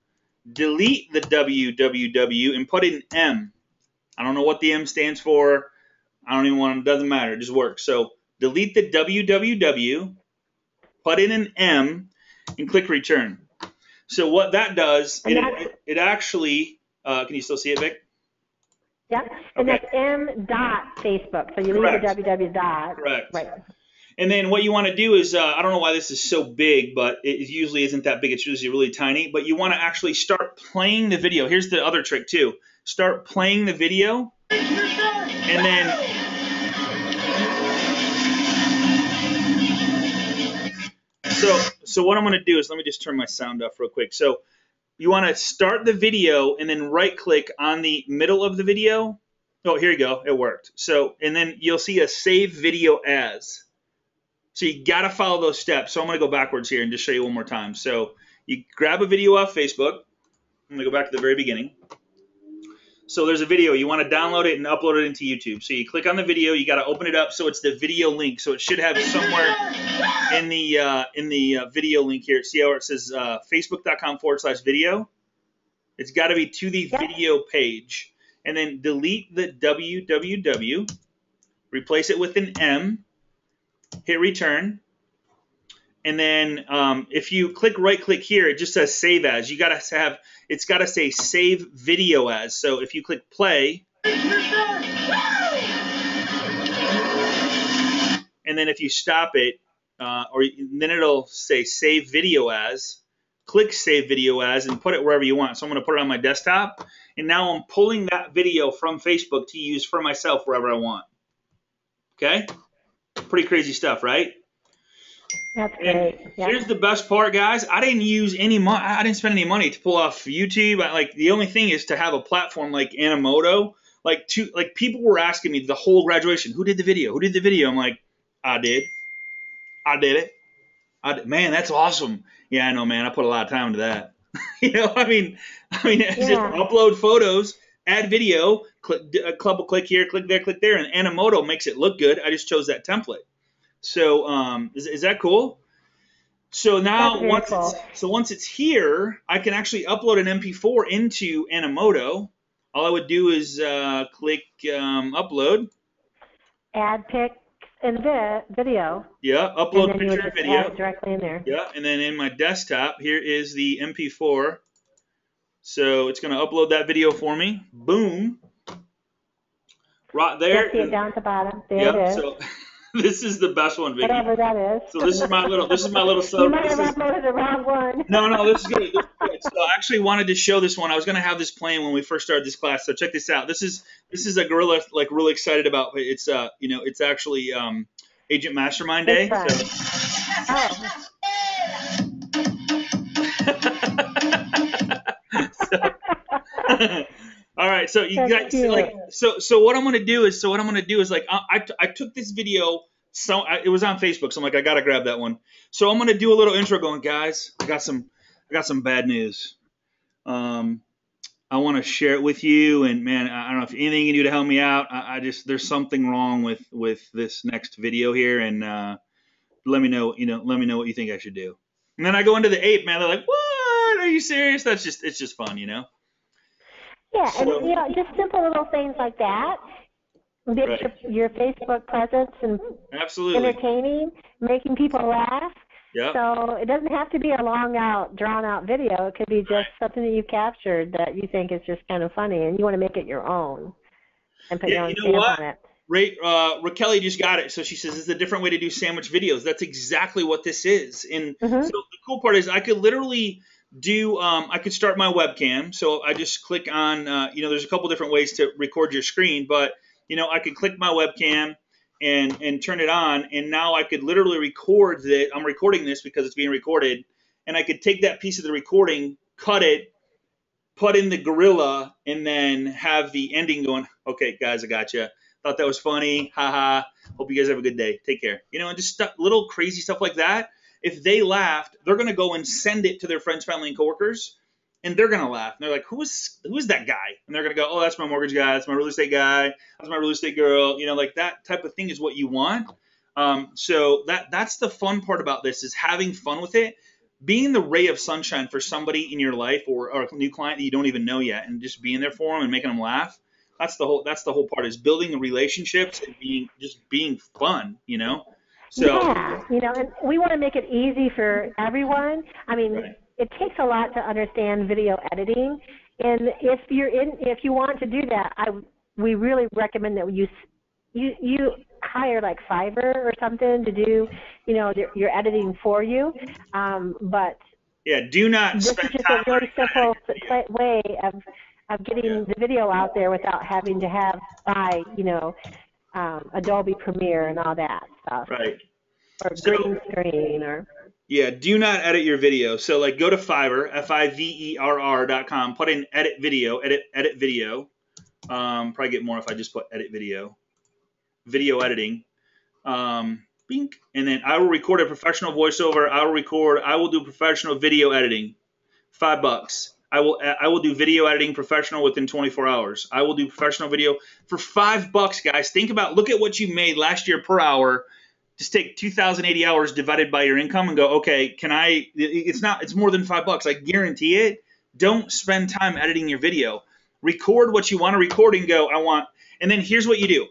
delete the www, and put in an M. I don't know what the M stands for. I don't even want it. Doesn't matter. It just works. So delete the www, put in an M, and click return. So what that does, it actually, can you still see it, Vic? Yeah, and that's m.facebook. So you leave the www dot. Correct. Right. And then what you want to do is, I don't know why this is so big, but it usually isn't that big. It's usually really tiny. But you want to actually start playing the video. Here's the other trick too. Start playing the video, and then so what I'm going to do is, let me just turn my sound off real quick. So you want to start the video and then right-click on the middle of the video. Oh, here you go. It worked. So, and then you'll see a save video as. So you got to follow those steps. So I'm going to go backwards here and just show you one more time. So you grab a video off Facebook. I'm going to go back to the very beginning. So there's a video. You want to download it and upload it into YouTube. So you click on the video. You got to open it up so it's the video link. So it should have somewhere in the video link here. See how it says facebook.com/video? It's got to be to the video page. And then delete the www, replace it with an M, hit return. And then if you right click here, it just says save as. You got to have, it's got to say save video as. So if you click play, and then if you stop it, then it'll say save video as. Click save video as and put it wherever you want. So I'm going to put it on my desktop. And now I'm pulling that video from Facebook to use for myself wherever I want. Okay? Pretty crazy stuff, right? That's great. Yeah. Here's the best part, guys. I didn't use any money. I didn't spend any money to pull off YouTube. Like the only thing is to have a platform like Animoto. Like people were asking me the whole graduation, who did the video? Who did the video? I'm like, I did it. Man, that's awesome. Yeah, I know, man. I put a lot of time into that. I mean, it's just upload photos, add video, club will click here, click there, and Animoto makes it look good. I just chose that template. So is that cool? So now once it's here, I can actually upload an MP4 into Animoto. All I would do is click upload. Add pic and video. Yeah, upload picture and video. Add it directly in there. Yeah, and then in my desktop, here is the MP4. So it's going to upload that video for me. Boom. Right there. You'll see it down to bottom. There it is. So this is the best one, Vicki. Whatever that is. So this is my little You might have uploaded the wrong one. No, this is good. So I actually wanted to show this one. I was going to have this playing when we first started this class. So check this out. This is a gorilla like really excited about. It's it's actually Agent Mastermind Day. All right, so you guys so what I'm gonna do is like I took this video, so it was on Facebook, so I'm like I gotta grab that one. So I'm gonna do a little intro going, guys. I got some bad news. I want to share it with you, and man, I don't know if anything you can do to help me out. I just there's something wrong with this next video here, and let me know what you think I should do. And then I go into the ape, man. They're like, what? Are you serious? It's just fun, Yeah, and just simple little things like that. Right. Your Facebook presence and absolutely entertaining, making people laugh. Yep. So it doesn't have to be a drawn out video. It could be just something that you captured that you think is just kind of funny, and you want to make it your own and put your own stamp on it. Raquel just got it. So she says it's a different way to do sandwich videos. That's exactly what this is. And so the cool part is I could literally do I could start my webcam. So I just click on there's a couple different ways to record your screen, but I could click my webcam and turn it on, and now I could literally record that I'm recording this because it's being recorded, and I could take that piece of the recording, cut it, put in the gorilla, and then have the ending going, okay guys, I got you. Thought that was funny. Haha. Hope you guys have a good day. Take care. And just little crazy stuff like that. If they laughed, they're going to go and send it to their friends, family, and coworkers, and they're going to laugh. And they're like, who is that guy? And they're going to go, oh, that's my mortgage guy. That's my real estate guy. That's my real estate girl. Like that type of thing is what you want. So that's the fun part about this is having fun with it, being the ray of sunshine for somebody in your life or a new client that you don't even know yet, and just being there for them and making them laugh. That's the whole part is building the relationships and being fun, So yeah, and we want to make it easy for everyone. I mean, right. It takes a lot to understand video editing, and if you want to do that, we really recommend that you hire like Fiverr or something to do your editing for you. But yeah, do not. This is just a really simple way of getting the video out there without having to have Adobe Premiere and all that stuff. Right. Or green screen or. Yeah, do not edit your video. So like go to Fiverr, Fiverr.com, put in edit video. Probably get more if I just put edit video editing. Bink. And then I will record a professional voiceover. I will do professional video editing. $5. I will do video editing professional within 24 hours. I will do professional video for $5, guys. Look at what you made last year per hour. Just take 2,080 hours divided by your income and go, okay, it's more than $5. I guarantee it. Don't spend time editing your video. Record what you want to record and go, and then here's what you do.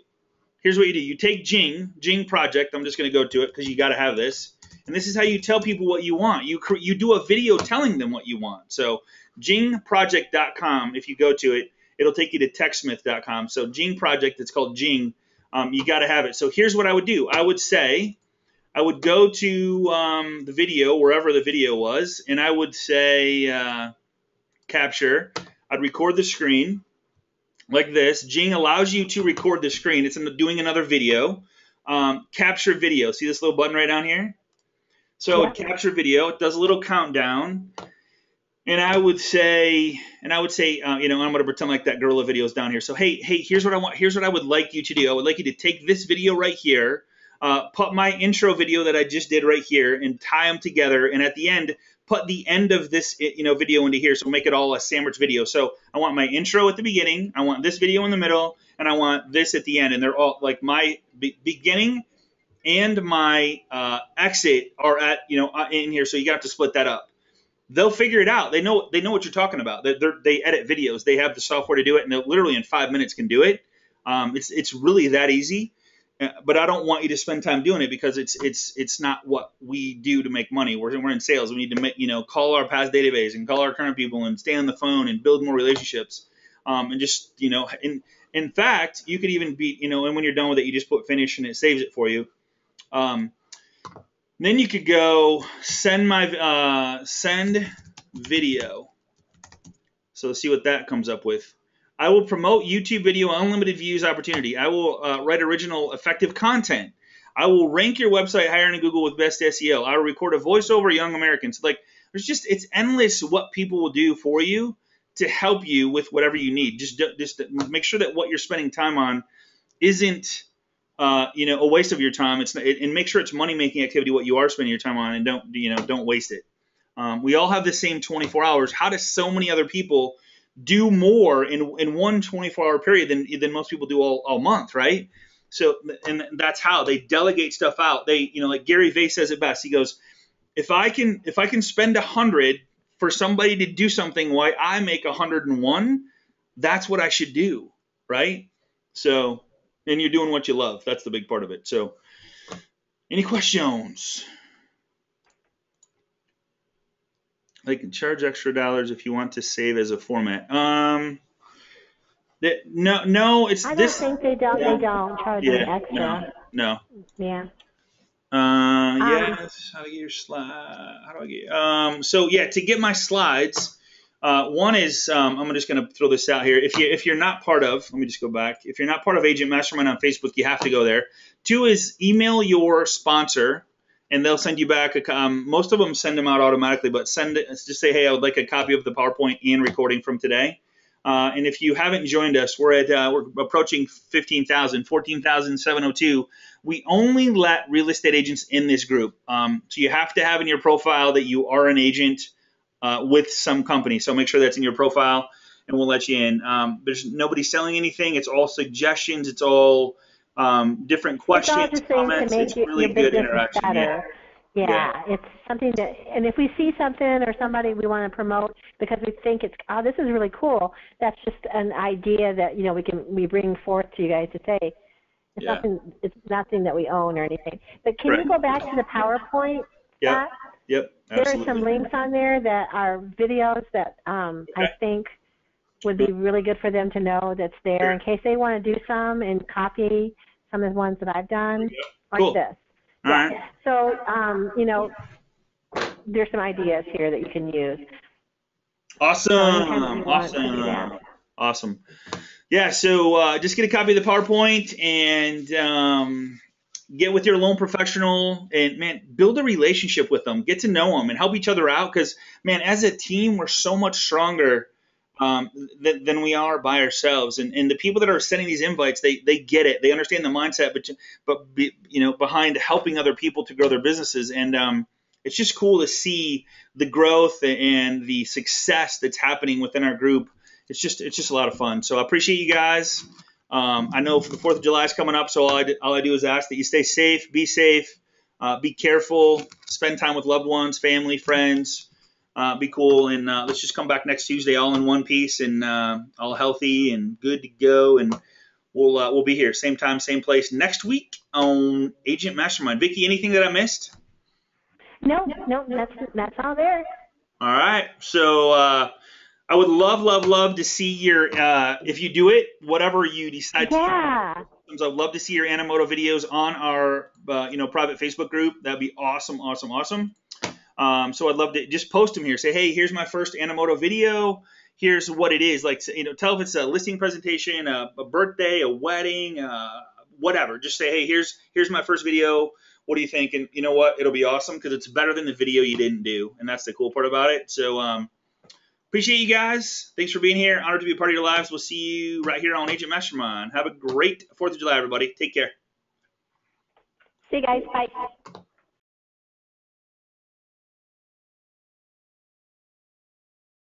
You take Jing Project. I'm just going to go to it because you got to have this. And this is how you tell people what you want. You do a video telling them what you want. So jingproject.com, if you go to it, it'll take you to techsmith.com. So Jing Project, it's called Jing. You got to have it. So here's what I would do. I would go to the video, wherever the video was, and I would say capture. I'd record the screen like this. Jing allows you to record the screen. It's doing another video. Capture video. See this little button right down here? So yeah. Capture video. It does a little countdown. And I would say, I'm going to pretend like that gorilla video is down here. So, hey, here's what I want. Here's what I would like you to do. I would like you to take this video right here, put my intro video that I just did right here, and tie them together. And at the end, put the end of this, video into here. So make it all a sandwich video. So I want my intro at the beginning. I want this video in the middle, and I want this at the end. And they're all like my beginning and my exit are at, in here. So you have to split that up. They'll figure it out. They know what you're talking about. They edit videos. They have the software to do it, and they literally in 5 minutes can do it. It's really that easy. But I don't want you to spend time doing it because it's not what we do to make money. We're in sales. We need to make, call our past database and call our current people and stay on the phone and build more relationships. And just, in fact, you could even be, and when you're done with it, you just put finish and it saves it for you. Then you could go send video. So let's see what that comes up with. I will promote YouTube video unlimited views opportunity. I will write original effective content. I will rank your website higher in Google with best SEO. I will record a voiceover young Americans. It's endless what people will do for you to help you with whatever you need. Just make sure that what you're spending time on isn't a waste of your time. And make sure it's money-making activity what you are spending your time on, and don't waste it. We all have the same 24 hours. How do so many other people do more in one 24-hour period than most people do all month, right? So, and that's how they delegate stuff out. They, like Gary Vee says it best. He goes, if I can spend 100 for somebody to do something while I make 101, that's what I should do, right? So, and you're doing what you love. That's the big part of it. So, any questions? They can charge extra dollars if you want to save as a format. No, it's I this. don't think they don't. Yeah. They don't charge any extra. No. Yeah. Yes. How do I get your slide? How do I get? So yeah, to get my slides, one is I'm just going to throw this out here. If you're not part of, let me just go back. If you're not part of Agent Mastermind on Facebook, you have to go there. 2 is email your sponsor. And they'll send you back most of them send them out automatically, but just say, hey, I would like a copy of the PowerPoint and recording from today. And if you haven't joined us, we're approaching 15,000, 14,702. We only let real estate agents in this group. So you have to have in your profile that you are an agent with some company. So make sure that's in your profile, and we'll let you in. There's nobody selling anything. It's all suggestions. It's all different questions, comments. It's really good interaction. Yeah, it's something that, and if we see something or somebody we want to promote because we think it's, this is really cool, that's just an idea that, we bring forth to you guys to say. It's nothing that we own or anything. But can you go back to the PowerPoint? Yep. Absolutely. There are some links on there that are videos that I think would be really good for them to know that's there in case they want to do some and copy some of the ones that I've done, like this. All right. So, there's some ideas here that you can use. Awesome. Yeah, so just get a copy of the PowerPoint and get with your loan professional and, man, build a relationship with them. Get to know them and help each other out because, man, as a team, we're so much stronger than we are by ourselves. And the people that are sending these invites, they get it. They understand the mindset, but behind helping other people to grow their businesses. And it's just cool to see the growth and the success that's happening within our group. It's just a lot of fun. So I appreciate you guys. I know for the 4th of July is coming up, so all I do is ask that you stay safe, be careful, spend time with loved ones, family, friends. Be cool, and let's just come back next Tuesday all in one piece and all healthy and good to go. And we'll be here same time, same place next week on Agent Mastermind. Vicki, anything that I missed? No, that's all there. All right. So I would love to see your if you do it, whatever you decide to. Yeah. I'd love to see your Animoto videos on our private Facebook group. That'd be awesome. So I'd love to just post them here. Say, hey, here's my first Animoto video. Here's what it is. Like, tell if it's a listing presentation, a birthday, a wedding, whatever. Just say, hey, here's my first video. What do you think? And you know what? It'll be awesome because it's better than the video you didn't do. And that's the cool part about it. So appreciate you guys. Thanks for being here. Honored to be a part of your lives. We'll see you right here on Agent Mastermind. Have a great 4th of July, everybody. Take care. See you guys. Bye.